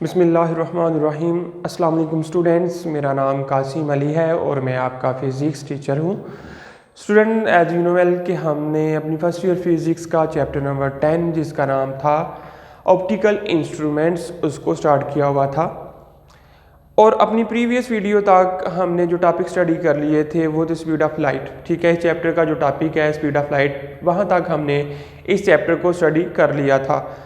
बिस्मिल्लाहिर्रहमानिर्रहीम। अस्सलाम वालेकुम स्टूडेंट्स, मेरा नाम कासिम अली है और मैं आपका फ़िज़िक्स टीचर हूँ। Student, as you know well कि हमने अपनी फर्स्ट ईयर फिज़िक्स का चैप्टर नंबर 10 जिसका नाम था ऑप्टिकल इंस्ट्रूमेंट्स उसको स्टार्ट किया हुआ था और अपनी प्रीवियस वीडियो तक हमने जो टॉपिक स्टडी कर लिए थे वो थे स्पीड ऑफ लाइट। ठीक है, इस चैप्टर का जो टॉपिक है स्पीड ऑफ लाइट, वहाँ तक हमने इस चैप्टर को स्टडी कर लिया था।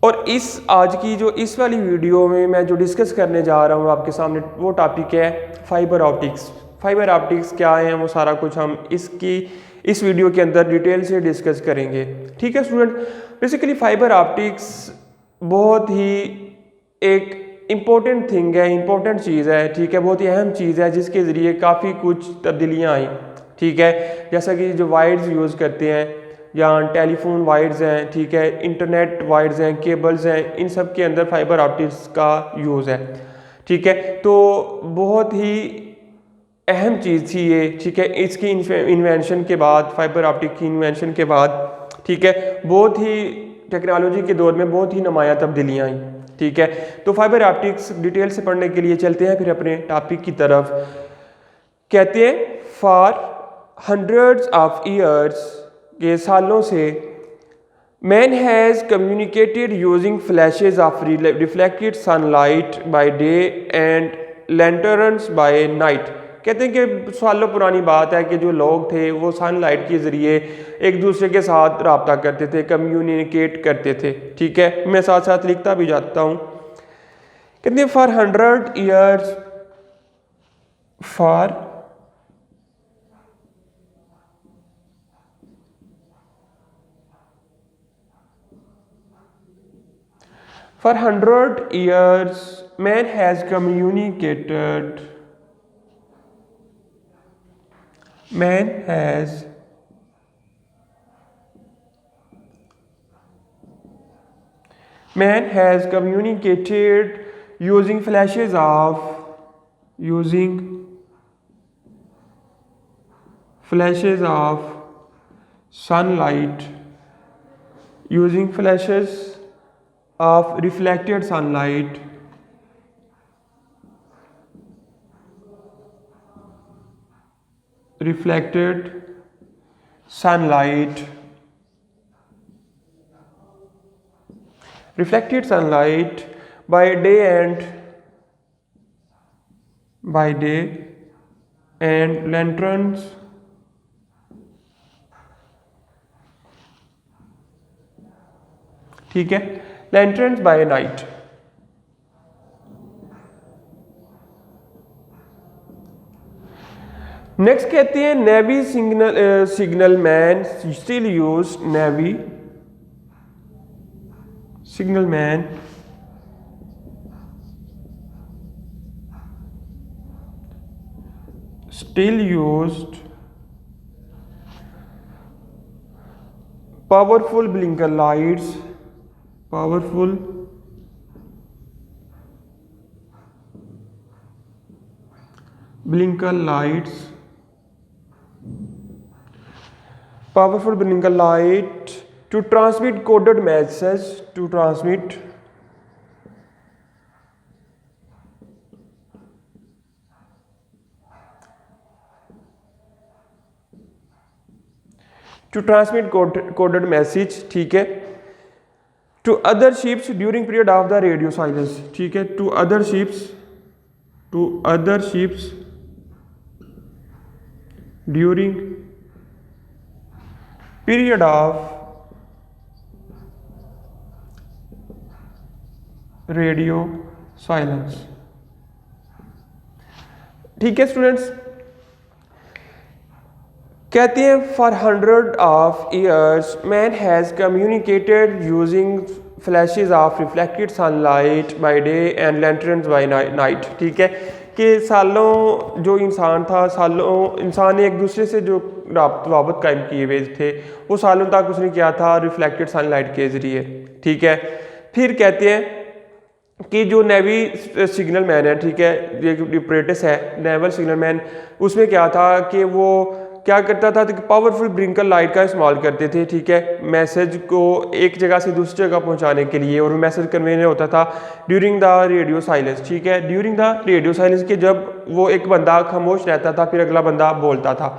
और आज की जो इस वाली वीडियो में मैं जो डिस्कस करने जा रहा हूँ आपके सामने वो टॉपिक है फाइबर ऑप्टिक्स। फाइबर ऑप्टिक्स क्या है वो सारा कुछ हम इस वीडियो के अंदर डिटेल से डिस्कस करेंगे। ठीक है स्टूडेंट, बेसिकली फाइबर ऑप्टिक्स बहुत ही एक इम्पोर्टेंट थिंग है, इम्पोर्टेंट चीज़ है। ठीक है, बहुत ही अहम चीज़ है जिसके ज़रिए काफ़ी कुछ तब्दीलियाँ आई। ठीक है, जैसा कि जो वायर्स यूज़ करते हैं या टेलीफोन वायर्स हैं, ठीक है, इंटरनेट वायर्स हैं, केबल्स हैं, इन सब के अंदर फाइबर ऑप्टिक्स का यूज़ है। ठीक है, तो बहुत ही अहम चीज़ थी ये। ठीक है, इसकी इन्वेंशन के बाद, फाइबर ऑप्टिक की इन्वेंशन के बाद, ठीक है, बहुत ही टेक्नोलॉजी के दौर में बहुत ही नुमायाँ तब्दीलियाँ आई। ठीक है, तो फाइबर ऑप्टिक्स डिटेल से पढ़ने के लिए चलते हैं फिर अपने टॉपिक की तरफ। कहते हैं फॉर हंड्रेड्स ऑफ ईयर्स के सालों से man has communicated using flashes of reflected sunlight by day and lanterns by night. कहते हैं कि सालों पुरानी बात है कि जो लोग थे वो सनलाइट के ज़रिए एक दूसरे के साथ रब्ता करते थे, कम्युनिकेट करते थे। ठीक है, मैं साथ साथ लिखता भी जाता हूँ। कहते हैं for 100 years for 100 years, man has communicated. Man has communicated using flashes of sunlight, using flashes of reflected sunlight, reflected sunlight by day and lanterns ठीक है, lanterns by night। नेक्स्ट कहते हैं navy signal man still use powerful blinker lights, powerful blinker light to transmit coded messages, coded message। ठीक है, to other ships during period of the radio silence। ठीक है, to other ships during period of radio silence। ठीक है students, कहते हैं for 100 of years man has communicated using flashes of reflected sunlight by day and lanterns by night. ठीक है, कि सालों जो इंसान ने एक दूसरे से जो रवाबत कायम किए हुए थे वो सालों तक उसने किया था रिफ्लेक्टेड सनलाइट के ज़रिए। ठीक है, फिर कहते हैं कि जो नेवी सिग्नल मैन है, ठीक है, ये अप्रेंटिस है नेवल सिग्नल मैन, उसमें क्या था कि वो क्या करता था कि पावरफुल ब्रिंकल लाइट का इस्तेमाल करते थे, ठीक है, मैसेज को एक जगह से दूसरी जगह पहुंचाने के लिए। और मैसेज कन्वे होता था ड्यूरिंग द रेडियो साइलेंस, ठीक है, ड्यूरिंग द रेडियो साइलेंस के जब वो एक बंदा खामोश रहता था फिर अगला बंदा बोलता था,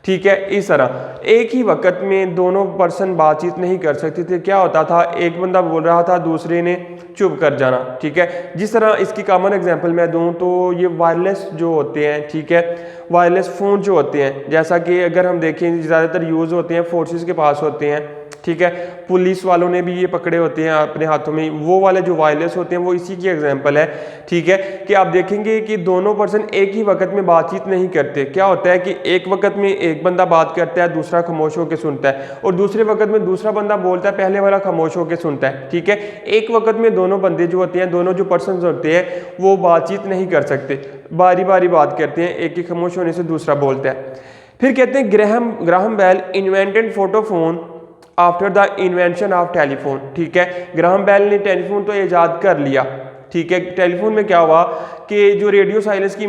ठीक है। इस तरह एक ही वक्त में दोनों पर्सन बातचीत नहीं कर सकते थे। क्या होता था, एक बंदा बोल रहा था दूसरे ने चुप कर जाना, ठीक है। जिस तरह इसकी कॉमन एग्जांपल मैं दूं तो ये वायरलेस जो होते हैं, ठीक है, वायरलेस फ़ोन जो होते हैं, जैसा कि अगर हम देखें ज़्यादातर यूज़ होते हैं फोर्सेस के पास होते हैं, ठीक है, पुलिस वालों ने भी ये पकड़े होते हैं अपने हाथों में। वो वाले जो वायरलेस होते हैं वो इसी की एग्जांपल है, ठीक है, कि आप देखेंगे कि दोनों पर्सन एक ही वक्त में बातचीत नहीं करते। क्या होता है कि एक वक्त में एक बंदा बात करता है, दूसरा खामोश होकर सुनता है, और दूसरे वक्त में दूसरा बंदा बोलता है, पहले वाला खामोश होकर सुनता है, ठीक है। एक वक्त में दोनों बंदे जो होते हैं, दोनों जो पर्सन होते हैं वो बातचीत नहीं कर सकते, बारी बारी बात करते हैं, एक ही खामोश होने से दूसरा बोलता है। फिर कहते हैं Graham Bell invented photophone after the invention of telephone, ठीक है। ग्राहम बेल ने टेलीफोन तो ईजाद कर लिया, ठीक है। टेलीफोन में क्या हुआ कि जो रेडियो साइलेंस की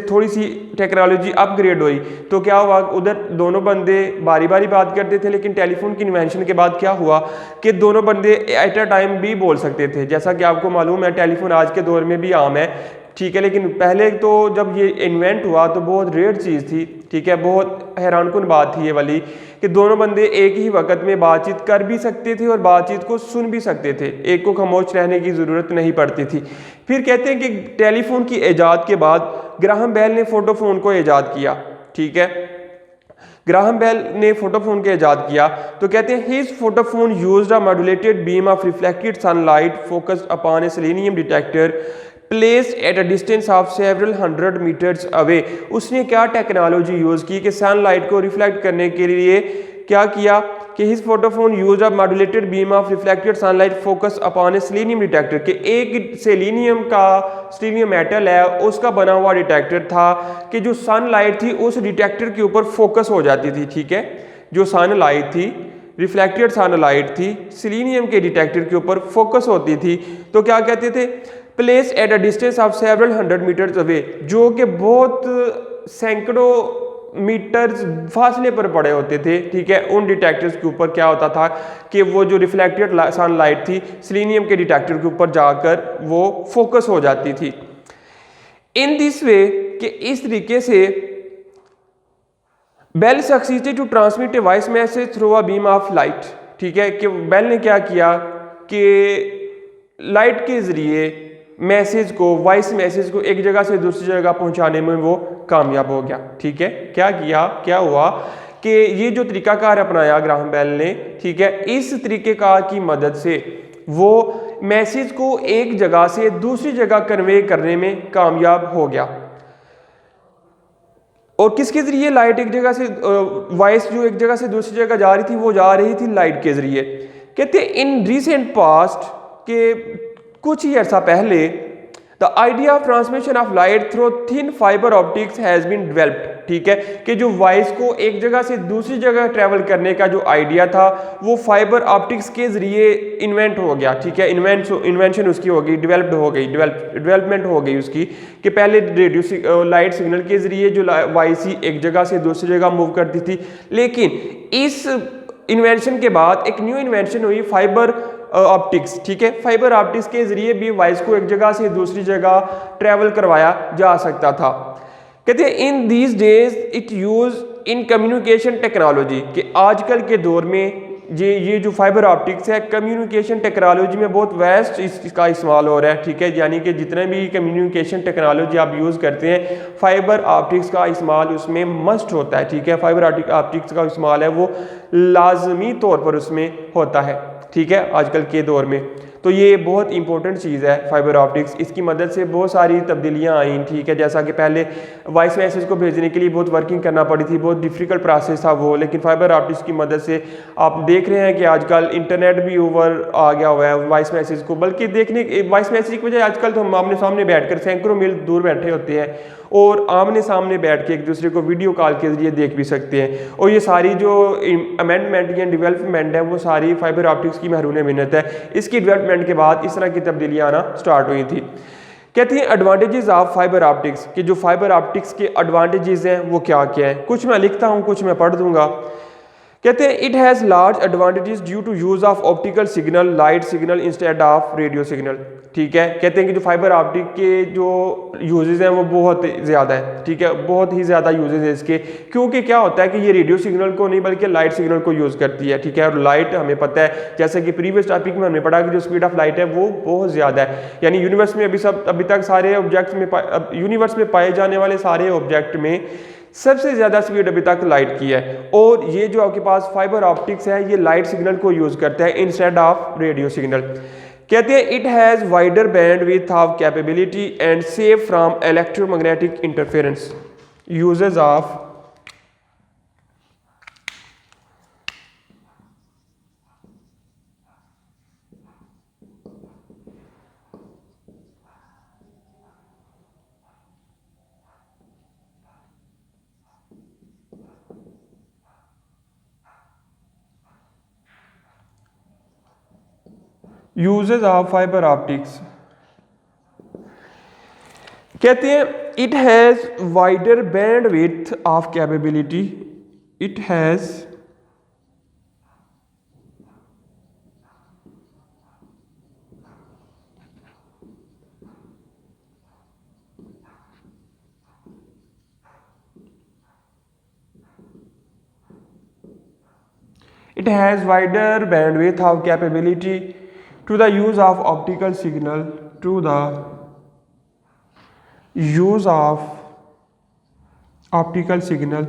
थोड़ी सी टेक्नोलॉजी अपग्रेड हुई, तो क्या हुआ, उधर दोनों बंदे बारी बारी बात करते थे, लेकिन टेलीफोन की इन्वेंशन के बाद क्या हुआ कि दोनों बंदे एट अ टाइम भी बोल सकते थे। जैसा कि आपको मालूम है टेलीफोन आज के दौर में भी आम है, ठीक है, लेकिन पहले तो जब ये इन्वेंट हुआ तो बहुत रेयर चीज़ थी, ठीक है, बहुत हैरानकुन बात थी ये वाली कि दोनों बंदे एक ही वक्त में बातचीत कर भी सकते थे और बातचीत को सुन भी सकते थे, एक को खामोश रहने की ज़रूरत नहीं पड़ती थी। फिर कहते हैं कि टेलीफोन की ईजाद के बाद ग्राहम बेल ने फोटोफोन को ईजाद किया, ठीक है। ग्राहम बेल ने फोटोफोन को ईजाद किया तो कहते हैं his photophone used a modulated beam of reflected sunlight focused upon a selenium detector placed at a distance of several 100 metres away. उसने क्या टेक्नोलॉजी यूज़ की कि सनलाइट को रिफ्लेक्ट करने के लिए क्या किया कि his photophone use a modulated beam of reflected sunlight focus upon a selenium detector, कि एक सेलेनियम का सेलेनियम मेटल है उसका बना हुआ डिटेक्टर था कि जो सनलाइट थी उस डिटेक्टर के ऊपर फोकस हो जाती थी, ठीक है। जो सनलाइट थी, रिफ्लेक्टेड सनलाइट थी, सेलेनियम के डिटेक्टर के ऊपर फोकस होती थी, तो क्या कहते थे, place at a distance of several 100 metres away, जो कि बहुत सैकड़ों मीटर्स फासले पर पड़े होते थे, ठीक है। उन डिटेक्टर्स के ऊपर क्या होता था कि वो जो रिफ्लेक्टेड सनलाइट थी सेलेनियम के डिटेक्टर के ऊपर जाकर वो फोकस हो जाती थी। इन दिस वे, कि इस तरीके से Bell succeeded to transmit a voice message through a beam of light, ठीक है, कि बेल ने क्या किया कि लाइट के जरिए मैसेज को, वॉइस मैसेज को एक जगह से दूसरी जगह पहुंचाने में वो कामयाब हो गया, ठीक है। क्या किया, क्या हुआ कि ये जो तरीकाकार अपनाया ग्राहम बेल ने, ठीक है, इस तरीकेकार की मदद से वो मैसेज को एक जगह से दूसरी जगह कन्वे करने में कामयाब हो गया। और किसके जरिए, लाइट एक जगह से, वॉइस जो एक जगह से दूसरी जगह जा रही थी वो जा रही थी लाइट के जरिए। कहते इन रिसेंट पास्ट के कुछ ही अर्सा पहले the idea of transmission of light through thin fibre optics has been developed, ठीक है, कि जो वॉइस को एक जगह से दूसरी जगह ट्रेवल करने का जो आइडिया था वो फाइबर ऑप्टिक्स के जरिए इन्वेंट हो गया, ठीक है। इन्वेंशन उसकी हो गई, डेवलपमेंट हो गई उसकी, कि पहले रेडियो लाइट सिग्नल के जरिए जो वॉइस ही एक जगह से दूसरी जगह मूव करती थी, लेकिन इस इन्वेंशन के बाद एक न्यू इन्वेंशन हुई फाइबर ऑप्टिक्स, ठीक है। फाइबर ऑप्टिक्स के जरिए भी वॉइस को एक जगह से दूसरी जगह ट्रेवल करवाया जा सकता था। कहते हैं in these days it use in communication technology, कि आजकल के दौर में ये जो फाइबर ऑप्टिक्स है कम्युनिकेशन टेक्नोलॉजी में बहुत वेस्ट इसका इस्तेमाल हो रहा है, ठीक है। यानी कि जितने भी कम्युनिकेशन टेक्नोलॉजी आप यूज़ करते हैं फाइबर ऑप्टिक्स का इस्तेमाल उसमें मस्ट होता है, ठीक है। फाइबर ऑप्टिक्स का इस्तेमाल है वो लाजमी तौर पर उसमें होता है, ठीक है, आजकल के दौर में। तो ये बहुत इंपॉर्टेंट चीज़ है फाइबर ऑप्टिक्स, इसकी मदद से बहुत सारी तब्दीलियाँ आई, ठीक है। जैसा कि पहले वॉइस मैसेज को भेजने के लिए बहुत वर्किंग करना पड़ी थी, बहुत डिफ़िकल्ट प्रोसेस था वो, लेकिन फाइबर ऑप्टिक्स की मदद से आप देख रहे हैं कि आजकल इंटरनेट भी ओवर आ गया हुआ है वॉइस मैसेज को, बल्कि देखने वॉइस मैसेज की बजाय आजकल तो हम आमने सामने बैठ कर सैकड़ों मील दूर बैठे होते हैं और आमने सामने बैठ के एक दूसरे को वीडियो कॉल के जरिए देख भी सकते हैं। और ये सारी जो अमेंडमेंट या डेवलपमेंट है वो सारी फाइबर ऑप्टिक्स की महरूने मिन्नत है। इसकी डेवलपमेंट के बाद इस तरह की तब्दीलियाँ आना स्टार्ट हुई थी। कहती हैं एडवांटेजेस ऑफ फाइबर ऑप्टिक्स, कि जो फाइबर ऑप्टिक्स के एडवांटेजेस हैं वो क्या क्या है। कुछ मैं लिखता हूँ, कुछ मैं पढ़ दूंगा। कहते हैं it has large advantages due to use of optical signal, light signal instead of radio signal. ठीक है, कहते हैं कि जो फाइबर ऑप्टिक के जो यूजेस हैं वो बहुत ज़्यादा है। ठीक है, बहुत ही ज़्यादा यूजेस है इसके, क्योंकि क्या होता है कि ये रेडियो सिग्नल को नहीं बल्कि लाइट सिग्नल को यूज़ करती है। ठीक है, और लाइट हमें पता है, जैसे कि प्रीवियस टॉपिक में हमने पढ़ा कि जो स्पीड ऑफ लाइट है वो बहुत ज़्यादा है। यानी यूनिवर्स में अभी तक सारे ऑब्जेक्ट्स में यूनिवर्स में पाए जाने वाले सारे ऑब्जेक्ट में सबसे ज़्यादा स्पीड अभी तक लाइट की है। और ये जो आपके पास फाइबर ऑप्टिक्स है ये लाइट सिग्नल को यूज़ करता है इंस्टेड ऑफ रेडियो सिग्नल। कहते हैं it has wider band width of capability and safe from electromagnetic interference. Uses of fibre optics. कहते हैं it has wider band width of capability, it has It has wider bandwidth of capability to the use of optical signal, to the use of optical signal,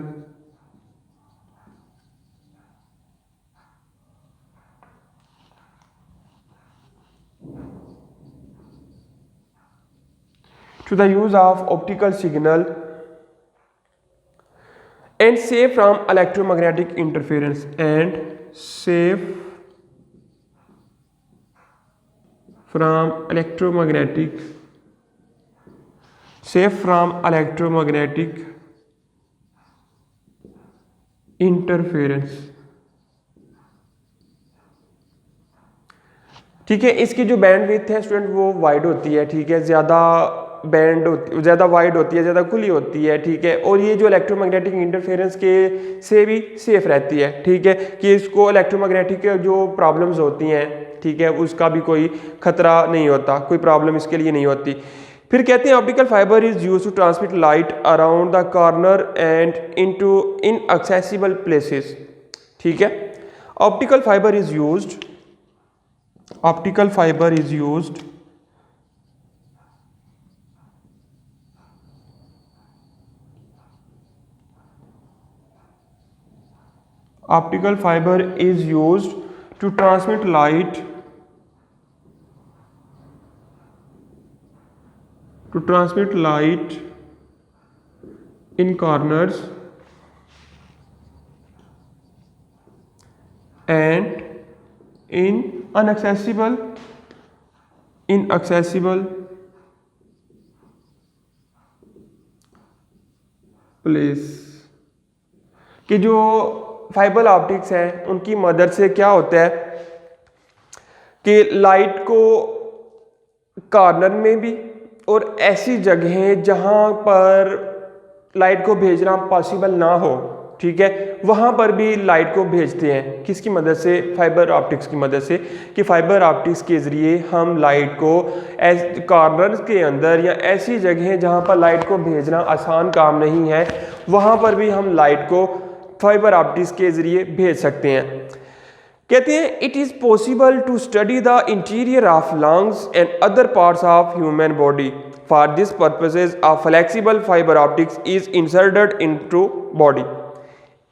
to the use of optical signal and safe from electromagnetic interference, and safe from electromagnetic interference। ठीक है, इसकी जो bandwidth है student वो wide होती है। ठीक है, ज़्यादा वाइड होती है, ज़्यादा खुली होती है। ठीक है, और ये जो इलेक्ट्रोमैग्नेटिक इंटरफेरेंस के से भी सेफ रहती है। ठीक है, कि इसको इलेक्ट्रोमैग्नेटिक जो प्रॉब्लम्स होती हैं, ठीक है, उसका भी कोई खतरा नहीं होता, कोई प्रॉब्लम इसके लिए नहीं होती। फिर कहते हैं optical fibre is use to transmit light around the corner and into inaccessible places. ठीक है, optical fibre is used optical fiber is used to transmit light in corners and in inaccessible place. कि जो fibre optics है उनकी मदद से क्या होता है कि लाइट को कॉर्नर में भी और ऐसी जगह जहां पर लाइट को भेजना पॉसिबल ना हो, ठीक है, वहां पर भी लाइट को भेजते हैं। किसकी मदद से? फाइबर ऑप्टिक्स की मदद से। कि फाइबर ऑप्टिक्स के ज़रिए हम लाइट को कॉर्नर्स के अंदर या ऐसी जगह जहां पर लाइट को भेजना आसान काम नहीं है, वहां पर भी हम लाइट को फाइबर ऑप्टिक्स के ज़रिए भेज सकते हैं। कहते हैं it is possible to study the interior of lungs and other parts of human body. For this purposes a flexible fibre optics is inserted into body.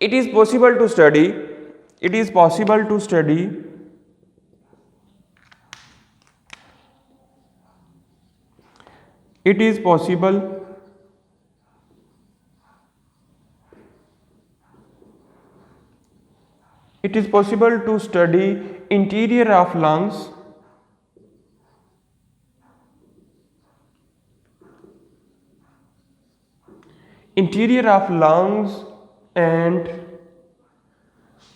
It is possible to study it is possible to study it is possible it is possible to study interior of lungs and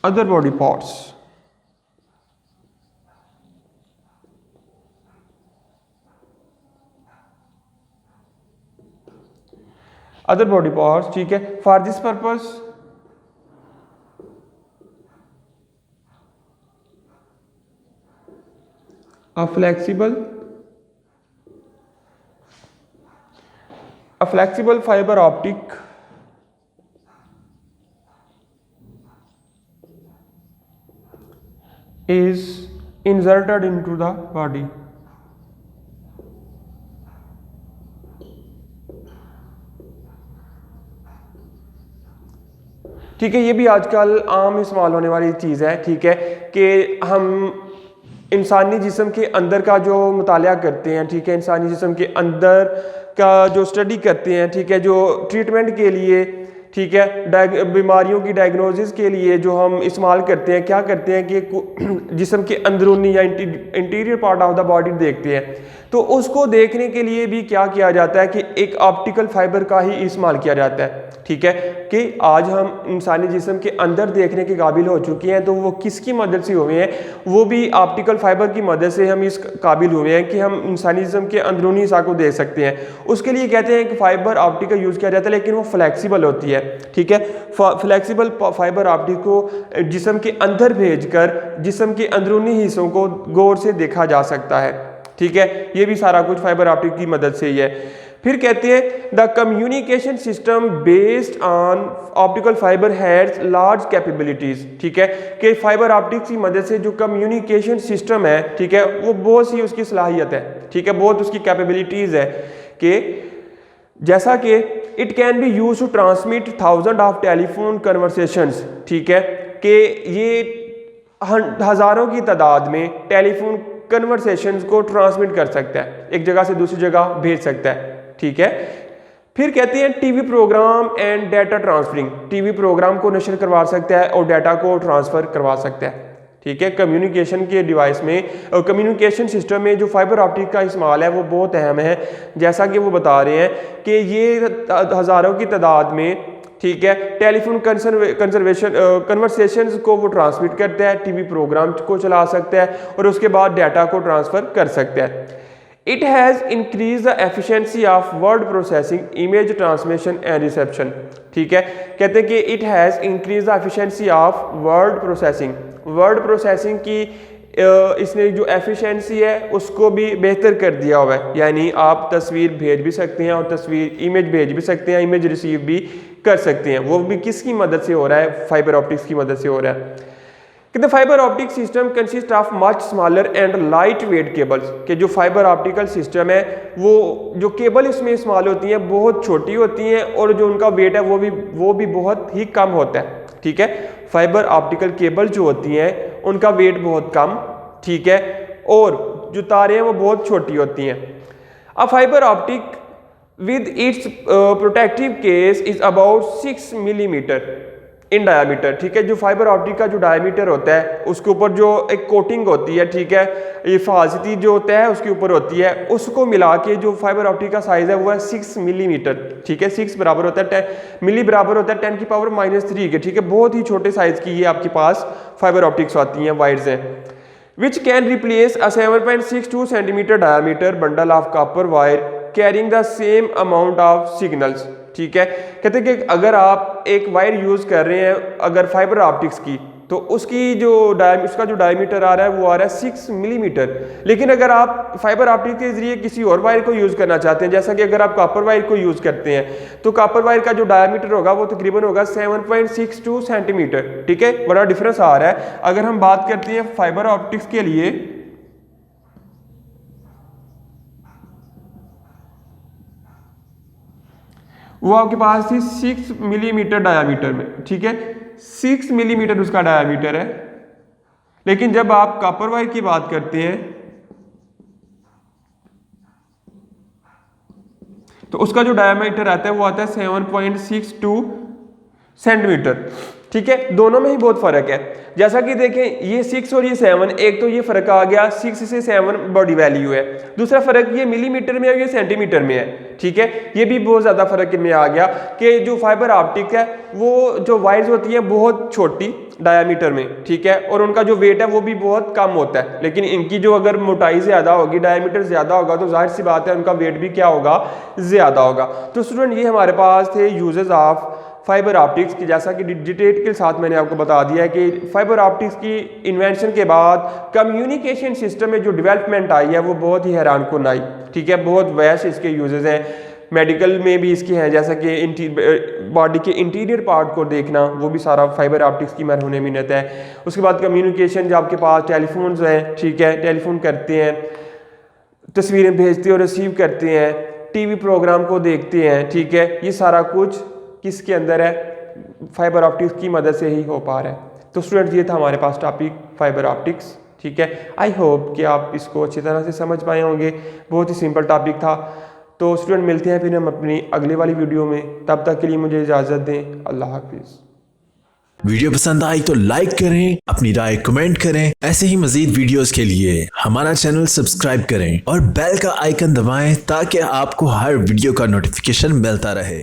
other body parts। Other body parts, ठीक है। For this purpose a flexible fiber optic is inserted into the body. ठीक है, ये भी आजकल आम इस्तेमाल होने वाली चीज़ है, ठीक है, कि हम इंसानी जिस्म के अंदर का जो मुतालिया करते हैं, ठीक है, इंसानी जिस्म के अंदर का जो स्टडी करते हैं, ठीक है, जो ट्रीटमेंट के लिए, ठीक है, बीमारियों की डायग्नोसिस के लिए जो हम इस्तेमाल करते हैं, क्या करते हैं कि जिस्म के अंदरूनी या interior part of the body देखते हैं, तो उसको देखने के लिए भी क्या किया जाता है कि एक ऑप्टिकल फाइबर का ही इस्तेमाल किया जाता है, ठीक है, कि आज हम इंसानी जिस्म के अंदर देखने के काबिल हो चुके हैं, तो वो किसकी मदद से हुए हैं, वो भी ऑप्टिकल फाइबर की मदद से हम इस काबिल हुए हैं कि हम इंसानी जिस्म के अंदरूनी हिस्सा को देख सकते हैं। उसके लिए कहते हैं कि फाइबर ऑप्टिक का यूज़ किया जाता है, लेकिन वो फ्लैक्सीबल होती है, ठीक है। फ्लैक्सीबल फाइबर ऑप्टिक को जिस्म के अंदर भेजकर जिस्म के अंदरूनी हिस्सों को गौर से देखा जा सकता है, ठीक है। ये भी सारा कुछ फाइबर ऑप्टिक की मदद से ही है। फिर कहते हैं the communication system based on optical fibre has large capabilities, ठीक है, कि फाइबर ऑप्टिक्स की मदद से जो कम्युनिकेशन सिस्टम है, ठीक है, वो बहुत सी उसकी सलाहियत है, ठीक है, बहुत उसकी कैपेबिलिटीज है कि जैसा कि it can be use to transmit thousand of telephone conversations, ठीक है, कि ये हज़ारों की तादाद में टेलीफोन कन्वर्सेशंस को ट्रांसमिट कर सकता है, एक जगह से दूसरी जगह भेज सकता है, ठीक है। फिर कहते हैं TV programme and data transferring, TV programme को नशर करवा सकता है और डाटा को ट्रांसफर करवा सकता है, ठीक है। कम्युनिकेशन के डिवाइस में और कम्युनिकेशन सिस्टम में जो फाइबर ऑप्टिक का इस्तेमाल है वो बहुत अहम है, जैसा कि वो बता रहे हैं कि ये हज़ारों की तादाद में, ठीक है, टेलीफोन कन्वर्सेशंस को वो ट्रांसमिट करता है, टीवी प्रोग्राम को चला सकता है और उसके बाद डाटा को ट्रांसफ़र कर सकता है। It has increase the efficiency of word processing, image transmission and reception, ठीक है। कहते हैं कि it has increase the efficiency of word processing, word processing की इसने जो एफिशिएंसी है उसको भी बेहतर कर दिया हुआ है, यानी आप तस्वीर भेज भी सकते हैं और इमेज भेज भी सकते हैं, इमेज रिसीव भी कर सकते हैं। वो भी किसकी मदद से हो रहा है, फाइबर ऑप्टिक्स की मदद से हो रहा है। कि the fibre optic system consist of much smaller and light weight cables, कि जो फाइबर ऑप्टिकल सिस्टम है वो जो केबल इसमें इस्तेमाल होती हैं बहुत छोटी होती हैं और जो उनका वेट है वो भी बहुत ही कम होता है, ठीक है। फाइबर ऑप्टिकल केबल जो होती हैं उनका वेट बहुत कम, ठीक है, और जो तारें हैं वो बहुत छोटी होती हैं। A fibre optic with its protective case is about 6 millimetre in diameter, ठीक है। जो फाइबर ऑप्टिक का जो डायमीटर होता है उसके ऊपर जो एक कोटिंग होती है, ठीक है, ये हिफाजती जो होता है उसके ऊपर होती है, उसको मिला के जो फाइबर ऑप्टिक का साइज है वो है 6 मिलीमीटर, ठीक है। 6 बराबर होता है 10 मिली बराबर होता है 10 की पावर -3 के, ठीक है। बहुत ही छोटे साइज की ये आपके पास फाइबर ऑप्टिक्स आती हैं, वायर्स हैं। which can replace a 7.62 centimeter diameter bundle of copper wire carrying the same amount of signals, ठीक है। कहते हैं कि अगर आप एक वायर यूज कर रहे हैं अगर फाइबर ऑप्टिक्स की, तो उसकी उसका जो डायमीटर आ रहा है वो आ रहा है 6 मिलीमीटर, लेकिन अगर आप फाइबर ऑप्टिक के जरिए किसी और वायर को यूज करना चाहते हैं, जैसा कि अगर आप कॉपर वायर को यूज करते हैं तो कॉपर वायर का जो डायमीटर होगा वो तकरीबन होगा 7.62 सेंटीमीटर, ठीक है। बड़ा डिफरेंस आ रहा है। अगर हम बात करते हैं फाइबर ऑप्टिक्स के लिए, वो आपके पास थी 6 मिलीमीटर डायामीटर में, ठीक है। 6 मिलीमीटर उसका डायामीटर है, लेकिन जब आप कॉपर वायर की बात करते हैं तो उसका जो डायामीटर आता है वो आता है 7.62 सेंटीमीटर, ठीक है, दोनों में ही बहुत फ़र्क है। जैसा कि देखें ये 6 और ये 7, एक तो ये फ़र्क आ गया 6 से 7 बॉडी वैल्यू है, दूसरा फ़र्क ये मिलीमीटर में है, ये सेंटीमीटर में है। ठीक है, ये भी बहुत ज़्यादा फ़र्क इनमें आ गया कि जो फाइबर ऑप्टिक है वो जो वायर्स होती है बहुत छोटी डायामीटर में, ठीक है, और उनका जो वेट है वो भी बहुत कम होता है। लेकिन इनकी जो अगर मोटाई ज़्यादा होगी, डायामीटर ज़्यादा होगा, तो जाहिर सी बात है उनका वेट भी क्या होगा, ज़्यादा होगा। तो स्टूडेंट ये हमारे पास थे यूजेस ऑफ फाइबर ऑप्टिक्स की। जैसा कि डिटेल के साथ मैंने आपको बता दिया है कि फाइबर ऑप्टिक्स की इन्वेंशन के बाद कम्युनिकेशन सिस्टम में जो डेवलपमेंट आई है वो बहुत ही हैरानकुन आई। ठीक है, बहुत वैश इसके यूजेस हैं, मेडिकल में भी इसके हैं, जैसा कि बॉडी के इंटीरियर पार्ट को देखना, वो भी सारा फाइबर ऑप्टिक्स की मरहून मिन्नत है। उसके बाद कम्युनिकेशन, जो आपके पास टेलीफोन्स हैं, ठीक है, टेलीफोन करते हैं, तस्वीरें भेजते और रिसीव करते हैं, टीवी प्रोग्राम को देखते हैं, ठीक है, ये सारा कुछ किसके अंदर है, फाइबर ऑप्टिक्स की मदद से ही हो पा रहा है। तो स्टूडेंट्स ये था हमारे पास टॉपिक फाइबर ऑप्टिक्स। ठीक है, आई होप कि आप इसको अच्छी तरह से समझ पाए होंगे, बहुत ही सिंपल टॉपिक था। तो स्टूडेंट मिलते हैं फिर हम अपनी अगली वाली वीडियो में, तब तक के लिए मुझे इजाज़त दें। अल्लाह हाफिज़। वीडियो पसंद आई तो लाइक करें, अपनी राय कमेंट करें। ऐसे ही मजीद वीडियोस के लिए हमारा चैनल सब्सक्राइब करें और बेल का आइकन दबाएं ताकि आपको हर वीडियो का नोटिफिकेशन मिलता रहे।